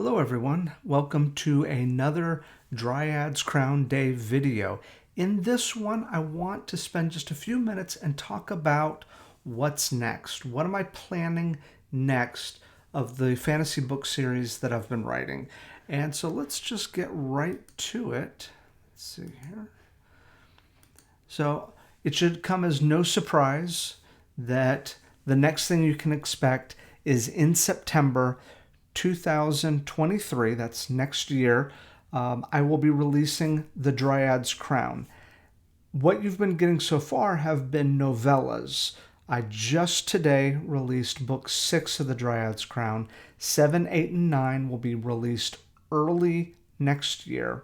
Hello everyone, welcome to another Dryad's Crown Day video. In this one, I want to spend just a few minutes and talk about what's next. What am I planning next of the fantasy book series that I've been writing? And so let's just get right to it. Let's see here. So it should come as no surprise that the next thing you can expect is in September 2023, that's next year, I will be releasing The Dryad's Crown. What you've been getting so far have been novellas. I just today released book 6 of The Dryad's Crown. 7, 8, and 9 will be released early next year.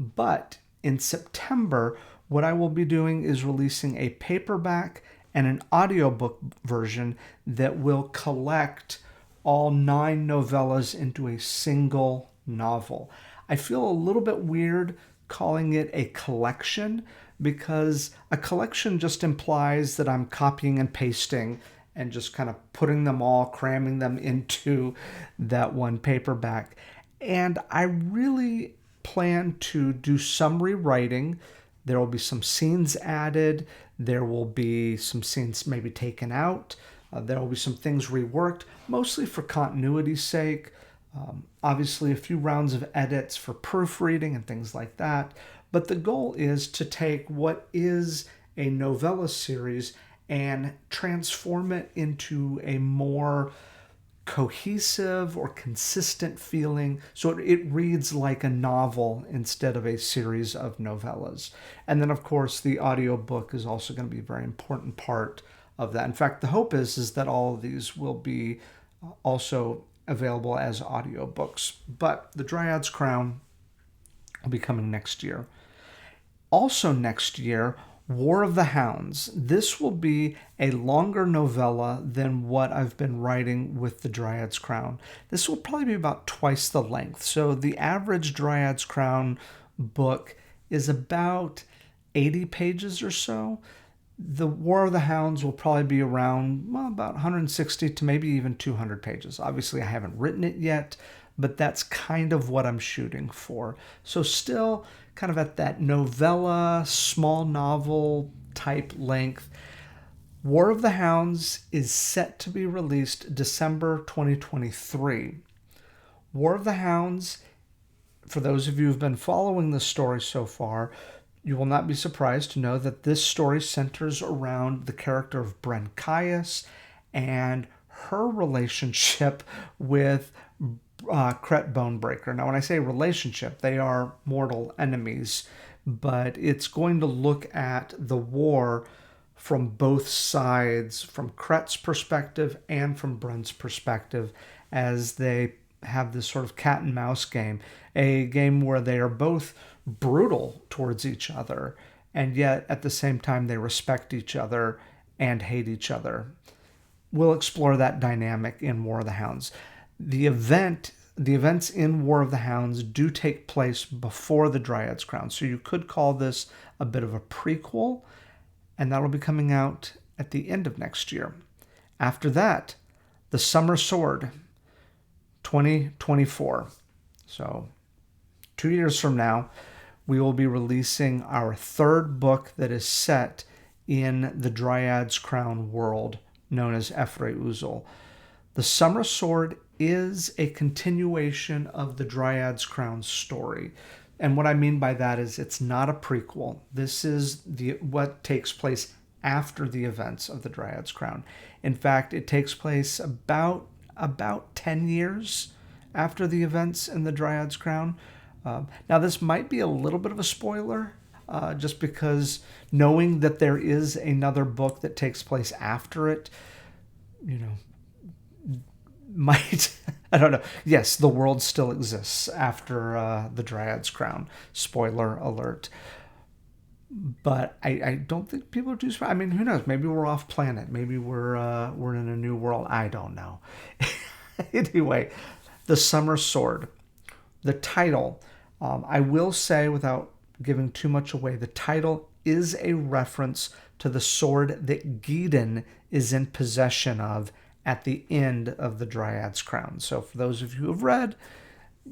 But in September, what I will be doing is releasing a paperback and an audiobook version that will collect all 9 novellas into a single novel. I feel a little bit weird calling it a collection because a collection just implies that I'm copying and pasting and just kind of putting them all, cramming them into that one paperback. And I really plan to do some rewriting. There will be some scenes added. There will be some scenes maybe taken out. There will be some things reworked, mostly for continuity's sake. Obviously, a few rounds of edits for proofreading and things like that. But the goal is to take what is a novella series and transform it into a more cohesive or consistent feeling so it reads like a novel instead of a series of novellas. And then, of course, the audiobook is also going to be a very important part of that. In fact, the hope is that all of these will be also available as audiobooks. But The Dryad's Crown will be coming next year. Also next year, War of the Hounds. This will be a longer novella than what I've been writing with The Dryad's Crown. This will probably be about twice the length. So the average Dryad's Crown book is about 80 pages or so. The War of the Hounds will probably be around, well, about 160 to maybe even 200 pages. Obviously, I haven't written it yet, but that's kind of what I'm shooting for. So still kind of at that novella, small novel type length. War of the Hounds is set to be released December 2023. War of the Hounds, for those of you who've been following the story so far, you will not be surprised to know that this story centers around the character of Brenchias and her relationship with Cret Bonebreaker. Now, when I say relationship, they are mortal enemies, but it's going to look at the war from both sides, from Cret's perspective and from Bren's perspective, as they have this sort of cat and mouse game, a game where they are both brutal towards each other, and yet at the same time they respect each other and hate each other. We'll explore that dynamic in War of the Hounds. The events in War of the Hounds do take place before The Dryad's Crown, so you could call this a bit of a prequel, and that'll be coming out at the end of next year. After that, The Summer Sword, 2024. So 2 years from now, we will be releasing our third book that is set in the Dryad's Crown world, known as Efre Ousel. The Summer Sword is a continuation of the Dryad's Crown story. And what I mean by that is it's not a prequel. This is what takes place after the events of the Dryad's Crown. In fact, it takes place about 10 years after the events in the Dryad's Crown. Now, this might be a little bit of a spoiler, just because knowing that there is another book that takes place after it, might, I don't know. Yes, the world still exists after the Dryad's Crown. Spoiler alert. But I don't think people are too smart. I mean, who knows? Maybe we're off planet. Maybe we're in a new world. I don't know. Anyway, The Summer Sword. The title, I will say without giving too much away, the title is a reference to the sword that Gideon is in possession of at the end of the Dryad's Crown. So for those of you who have read,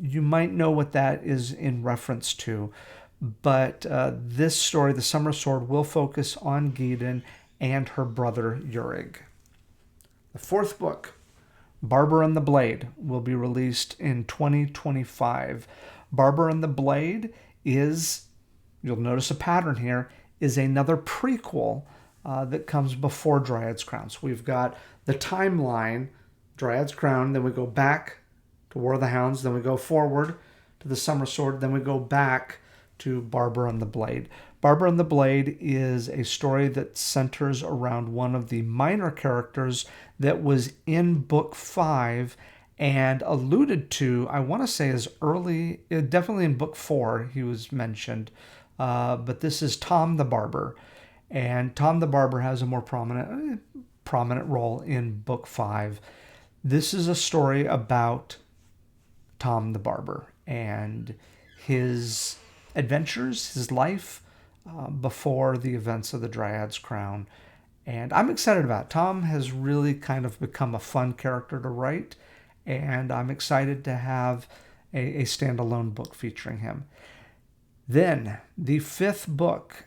You might know what that is in reference to, but this story, The Summer Sword, will focus on Gideon and her brother Urig. The fourth book, Barber and the Blade, will be released in 2025. Barber and the Blade is, you'll notice a pattern here, is another prequel that comes before Dryad's Crown. So we've got the timeline, Dryad's Crown, then we go back to War of the Hounds, then we go forward to the Summer Sword, then we go back to Barber and the Blade. Barber and the Blade is a story that centers around one of the minor characters that was in book 5 and alluded to, I want to say as early, definitely in book 4 he was mentioned, but this is Tom the Barber. And Tom the Barber has a more prominent role in book 5. This is a story about Tom the Barber and his adventures, his life before the events of the Dryad's Crown. And I'm excited about it. Tom has really kind of become a fun character to write, and I'm excited to have a standalone book featuring him. Then the fifth book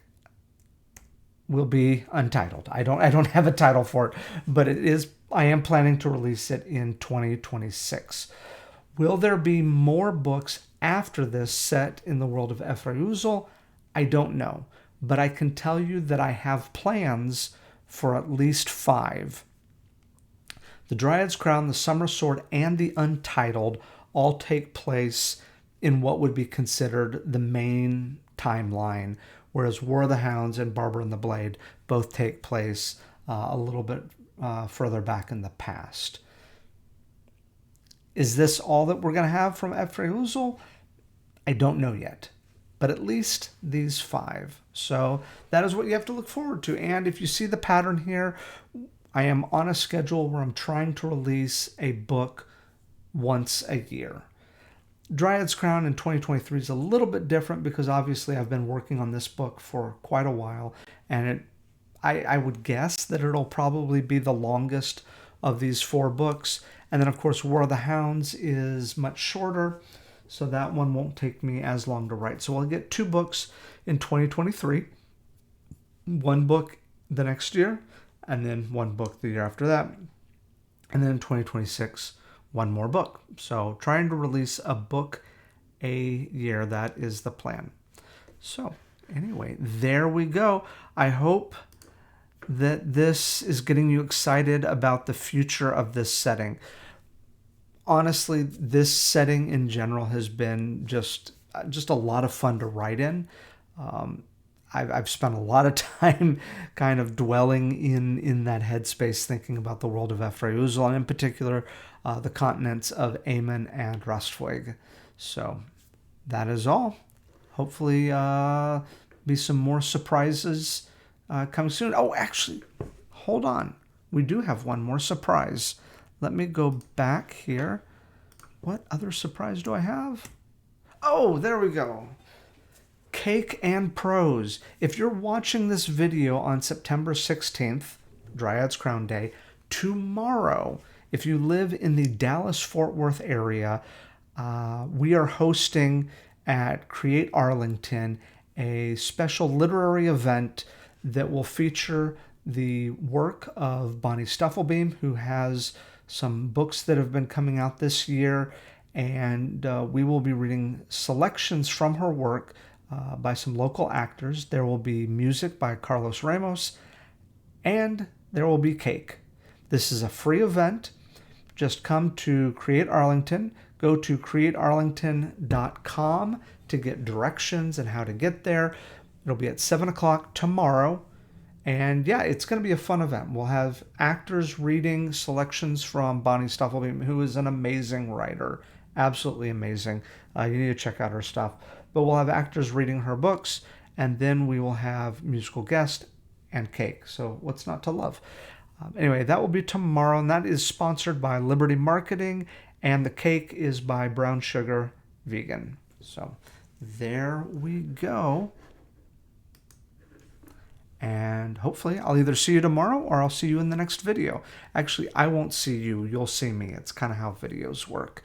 will be untitled. I don't have a title for it, but I am planning to release it in 2026. Will there be more books after this set in the world of Efre Ousel? I don't know, but I can tell you that I have plans for at least 5. The Dryad's Crown, the Summer Sword, and the Untitled all take place in what would be considered the main timeline, whereas War of the Hounds and Barber and the Blade both take place a little bit further back in the past. Is this all that we're going to have from Efre Ousel? I don't know yet, but at least these 5. So that is what you have to look forward to. And if you see the pattern here, I am on a schedule where I'm trying to release a book once a year. Dryad's Crown in 2023 is a little bit different because obviously I've been working on this book for quite a while, and I would guess that it'll probably be the longest of these 4 books. And then, of course, War of the Hounds is much shorter, so that one won't take me as long to write. So I'll get 2 books in 2023, 1 book the next year, and then 1 book the year after that. And then in 2026, 1 more book. So trying to release a book a year, that is the plan. So anyway, there we go. I hope that this is getting you excited about the future of this setting. Honestly, this setting in general has been just a lot of fun to write in. I've spent a lot of time kind of dwelling in that headspace, thinking about the world of Efre Ousel, and in particular, the continents of Aemon and Rastfoig. So that is all. Hopefully, be some more surprises coming soon. Oh, actually, hold on. We do have one more surprise. Let me go back here. What other surprise do I have? Oh, there we go. Cake and Prose. If you're watching this video on September 16th, Dryad's Crown Day, tomorrow, if you live in the Dallas-Fort Worth area, we are hosting at Create Arlington a special literary event that will feature the work of Bonnie Stufflebeam, who has some books that have been coming out this year, and we will be reading selections from her work by some local actors. There will be music by Carlos Ramos, and there will be cake. This is a free event. Just come to Create Arlington. Go to createarlington.com to get directions and how to get there. It'll be at 7 o'clock tomorrow. And yeah, it's going to be a fun event. We'll have actors reading selections from Bonnie Stufflebeam, who is an amazing writer. Absolutely amazing. You need to check out her stuff. But we'll have actors reading her books, and then we will have musical guest and cake. So what's not to love? Anyway, that will be tomorrow, and that is sponsored by Liberty Marketing, and the cake is by Brown Sugar Vegan. So there we go. And hopefully I'll either see you tomorrow or I'll see you in the next video. Actually, I won't see you. You'll see me. It's kind of how videos work.